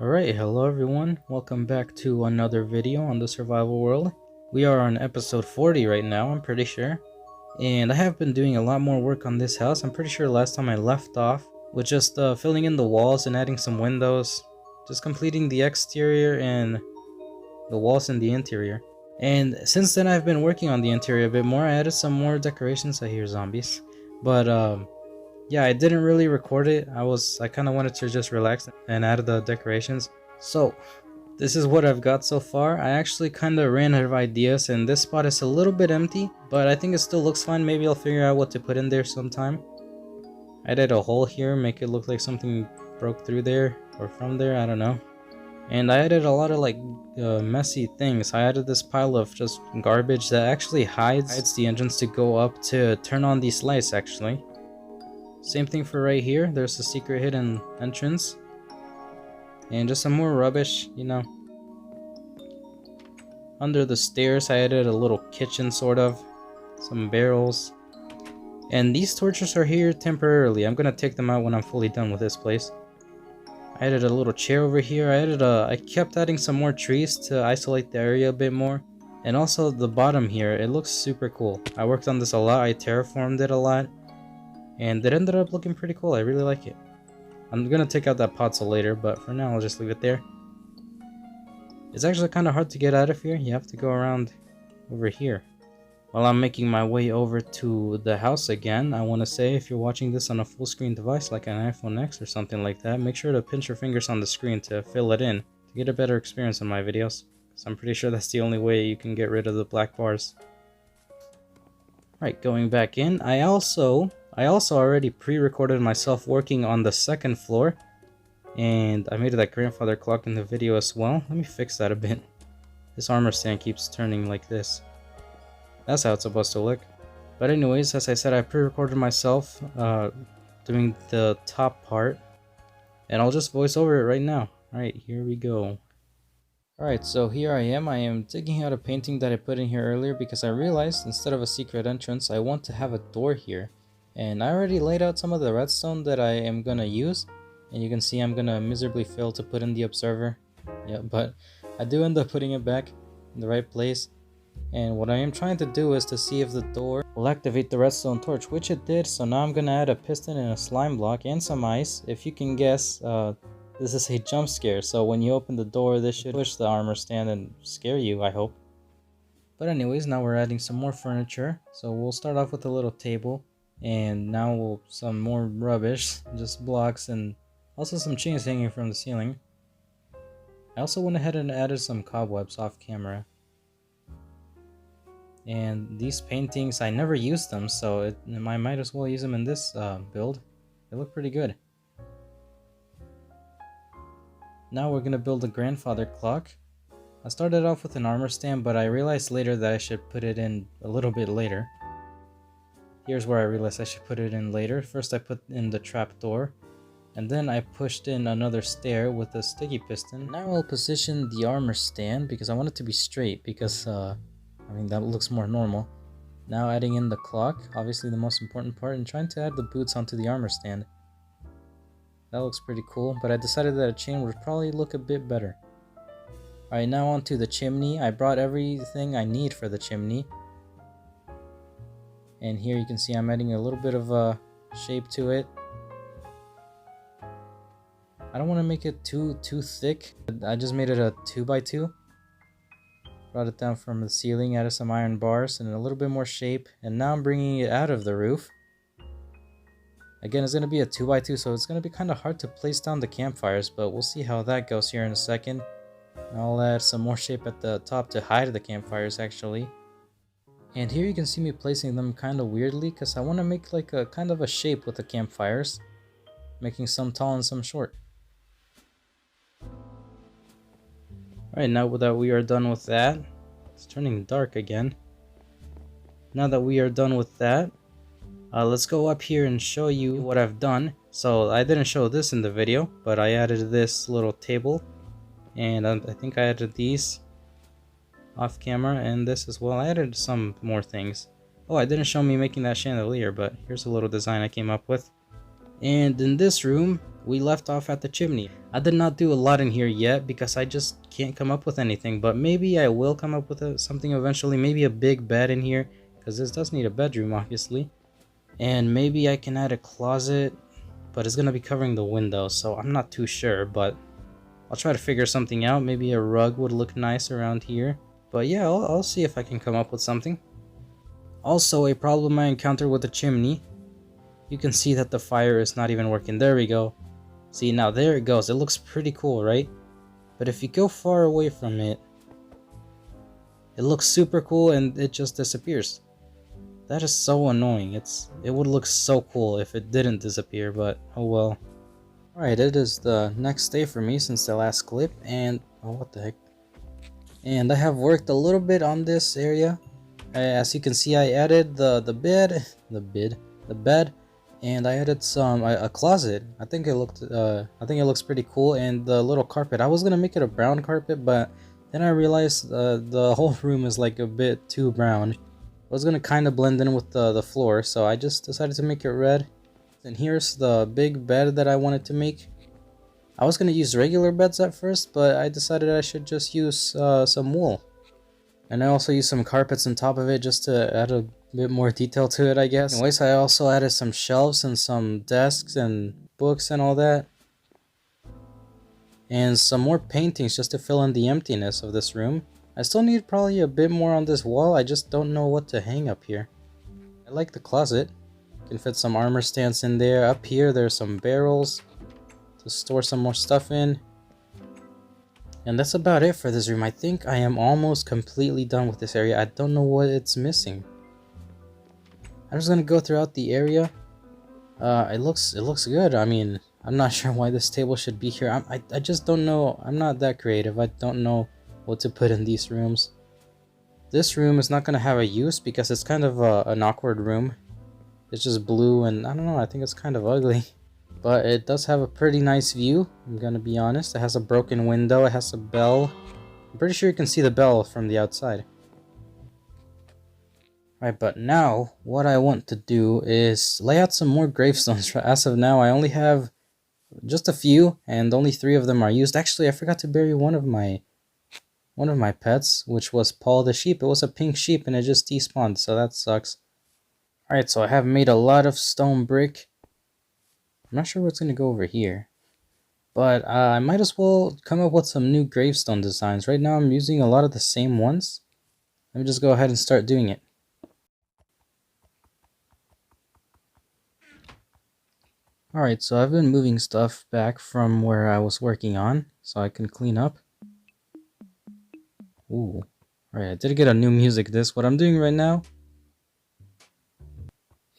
Alright, hello everyone, welcome back to another video on the survival world. We are on episode 40 right now, I'm pretty sure. And I have been doing a lot more work on this house. I'm pretty sure last time I left off with just filling in the walls and adding some windows. Just completing the exterior and the walls in the interior. And since then I've been working on the interior a bit more. I added some more decorations. I hear zombies. But yeah, I didn't really record it. I kind of wanted to just relax and add the decorations. So this is what I've got so far. I actually kind of ran out of ideas and this spot is a little bit empty, but I think it still looks fine. Maybe I'll figure out what to put in there sometime. I did a hole here, make it look like something broke through there or from there, I don't know. And I added a lot of messy things. I added this pile of just garbage that actually hides the entrance to go up to turn on these lights actually. Same thing for right here. There's a secret hidden entrance. And just some more rubbish, you know. Under the stairs, I added a little kitchen, sort of. Some barrels. And these torches are here temporarily. I'm gonna take them out when I'm fully done with this place. I added a little chair over here. I kept adding some more trees to isolate the area a bit more. And also the bottom here, it looks super cool. I worked on this a lot. I terraformed it a lot. And it ended up looking pretty cool. I really like it. I'm gonna take out that podzol later, but for now I'll just leave it there. It's actually kind of hard to get out of here. You have to go around over here. While I'm making my way over to the house again, I want to say if you're watching this on a full screen device like an iPhone X or something like that, make sure to pinch your fingers on the screen to fill it in to get a better experience on my videos. Because I'm pretty sure that's the only way you can get rid of the black bars. Right, going back in, I also already pre-recorded myself working on the second floor, and I made that grandfather clock in the video as well. Let me fix that a bit. This armor stand keeps turning like this. That's how it's supposed to look. But anyways, as I said, I pre-recorded myself doing the top part, and I'll just voice over it right now. Alright, here we go. Alright, so here I am digging out a painting that I put in here earlier because I realized instead of a secret entrance, I want to have a door here. And I already laid out some of the redstone that I am gonna use, and you can see I'm gonna miserably fail to put in the observer. Yeah, but I do end up putting it back in the right place. And what I am trying to do is to see if the door will activate the redstone torch, which it did. So now I'm gonna add a piston and a slime block and some ice. If you can guess, this is a jump scare, so when you open the door, this should push the armor stand and scare you, I hope. But anyways, now we're adding some more furniture. So we'll start off with a little table, and now some more rubbish, just blocks and also some chains hanging from the ceiling. I also went ahead and added some cobwebs off camera. And these paintings, I never used them, so I might as well use them in this build. They look pretty good. Now we're gonna build a grandfather clock. I started off with an armor stand, but I realized later that I should put it in a little bit later. Here's where I realized I should put it in later. First I put in the trapdoor, and then I pushed in another stair with a sticky piston. Now I'll position the armor stand because I want it to be straight because I mean that looks more normal. Now adding in the clock, obviously the most important part, and trying to add the boots onto the armor stand. That looks pretty cool, but I decided that a chain would probably look a bit better. Alright, now onto the chimney. I brought everything I need for the chimney. And here you can see I'm adding a little bit of a shape to it. I don't want to make it too thick. I just made it a 2x2. Brought it down from the ceiling, added some iron bars and a little bit more shape. And now I'm bringing it out of the roof. Again, it's going to be a 2x2, so it's going to be kind of hard to place down the campfires, but we'll see how that goes here in a second. I'll add some more shape at the top to hide the campfires, actually. And here you can see me placing them kind of weirdly, because I want to make like a kind of a shape with the campfires, making some tall and some short. Alright, now that we are done with that, it's turning dark again. Now that we are done with that, let's go up here and show you what I've done. So I didn't show this in the video, but I added this little table, and I think I added these off camera, and this as well. I added some more things. Oh, I didn't show me making that chandelier, but here's a little design I came up with. And in this room, we left off at the chimney. I did not do a lot in here yet because I just can't come up with anything, but maybe I will come up with something eventually. Maybe a big bed in here, because this does need a bedroom obviously. And maybe I can add a closet, but it's gonna be covering the window, so I'm not too sure, but I'll try to figure something out. Maybe a rug would look nice around here. But yeah, I'll see if I can come up with something. Also, a problem I encountered with the chimney. You can see that the fire is not even working. There we go. See, now there it goes. It looks pretty cool, right? But if you go far away from it, it looks super cool and it just disappears. That is so annoying. It would look so cool if it didn't disappear, but oh well. Alright, it is the next day for me since the last clip, and oh, what the heck. And I have worked a little bit on this area. As you can see, I added the bed, and I added a closet. I think it looks pretty cool, and the little carpet. I was gonna make it a brown carpet, but then I realized the whole room is like a bit too brown. I was gonna kind of blend in with the floor, so I just decided to make it red. And here's the big bed that I wanted to make. I was gonna use regular beds at first, but I decided I should just use some wool. And I also used some carpets on top of it just to add a bit more detail to it, I guess. Anyways, I also added some shelves and some desks and books and all that. And some more paintings just to fill in the emptiness of this room. I still need probably a bit more on this wall. I just don't know what to hang up here. I like the closet. Can fit some armor stands in there. Up here there's some barrels to store some more stuff in. And that's about it for this room. I think I am almost completely done with this area. I don't know what it's missing. I'm just gonna go throughout the area. It looks good. I mean, I'm not sure why this table should be here. I just don't know. I'm not that creative. I don't know what to put in these rooms. This room is not gonna have a use because it's kind of an awkward room. It's just blue and I don't know. I think it's kind of ugly. But it does have a pretty nice view, I'm gonna be honest. It has a broken window, it has a bell. I'm pretty sure you can see the bell from the outside. Alright, but now, what I want to do is lay out some more gravestones. As of now, I only have just a few, and only 3 of them are used. Actually, I forgot to bury one of my pets, which was Paul the sheep. It was a pink sheep, and it just despawned, so that sucks. Alright, so I have made a lot of stone brick. I'm not sure what's going to go over here, but I might as well come up with some new gravestone designs. Right now I'm using a lot of the same ones. Let me just go ahead and start doing it. Alright, so I've been moving stuff back from where I was working on, so I can clean up. Ooh. Alright, I did get a new music disc. What I'm doing right now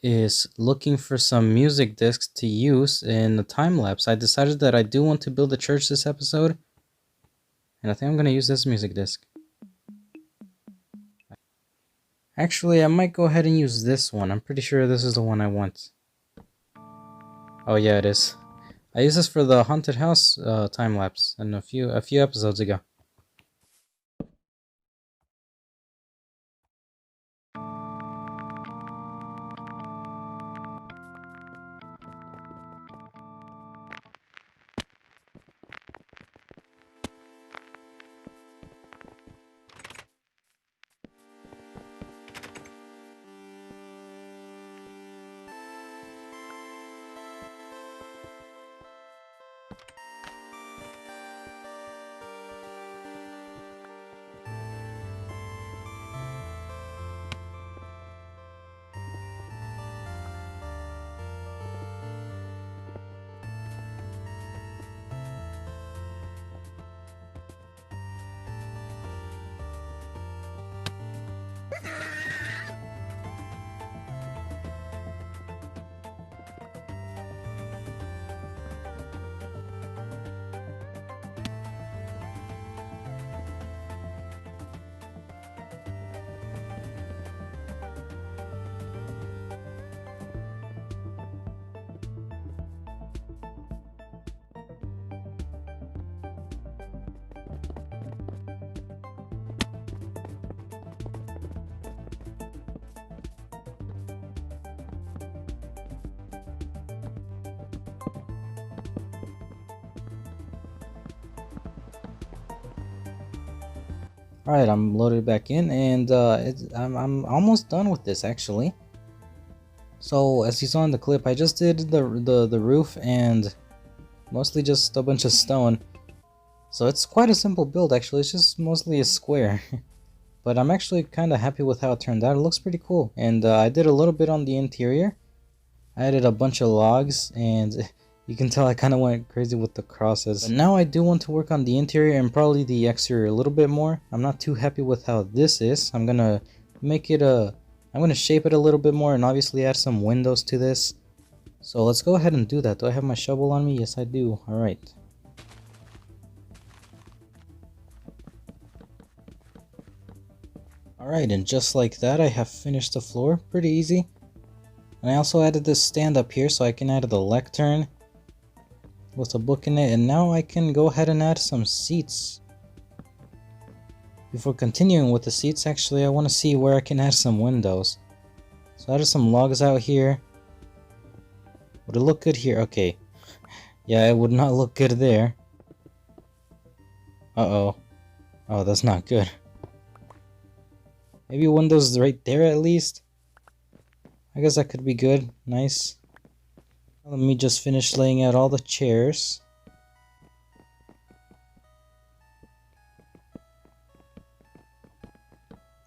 is looking for some music discs to use in the time lapse. I decided that I do want to build a church this episode, and I think I'm going to use this music disc. Actually, I might go ahead and use this one. I'm pretty sure this is the one I want. Oh yeah, it is. I used this for the haunted house time lapse and a few episodes ago. Alright, I'm loaded back in, and I'm almost done with this actually. So as you saw in the clip, I just did the roof and mostly just a bunch of stone. So it's quite a simple build actually, it's just mostly a square. But I'm actually kind of happy with how it turned out. It looks pretty cool. And I did a little bit on the interior. I added a bunch of logs, and you can tell I kind of went crazy with the crosses. But now I do want to work on the interior and probably the exterior a little bit more. I'm not too happy with how this is. I'm gonna make it I'm gonna shape it a little bit more and obviously add some windows to this. So let's go ahead and do that. Do I have my shovel on me? Yes, I do. Alright. Alright, and just like that, I have finished the floor. Pretty easy. And I also added this stand up here so I can add the lectern with a book in it. And now I can go ahead and add some seats. Before continuing with the seats, actually, I want to see where I can add some windows. So I added some logs out here. Would it look good here? Okay. Yeah, it would not look good there. Uh-oh. Oh, that's not good. Maybe windows right there at least? I guess that could be good. Nice. Let me just finish laying out all the chairs.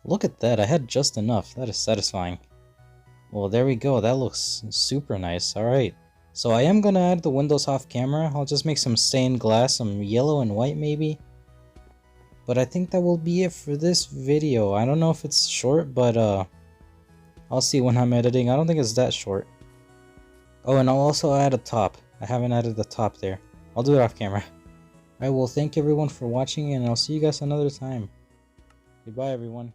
Look at that, I had just enough. That is satisfying. Well, there we go. That looks super nice. Alright. So I am gonna add the windows off camera. I'll just make some stained glass, some yellow and white maybe. But I think that will be it for this video. I don't know if it's short, but I'll see when I'm editing. I don't think it's that short. Oh, and I'll also add a top. I haven't added the top there. I'll do it off camera. Alright, well, thank everyone for watching, and I'll see you guys another time. Goodbye, everyone.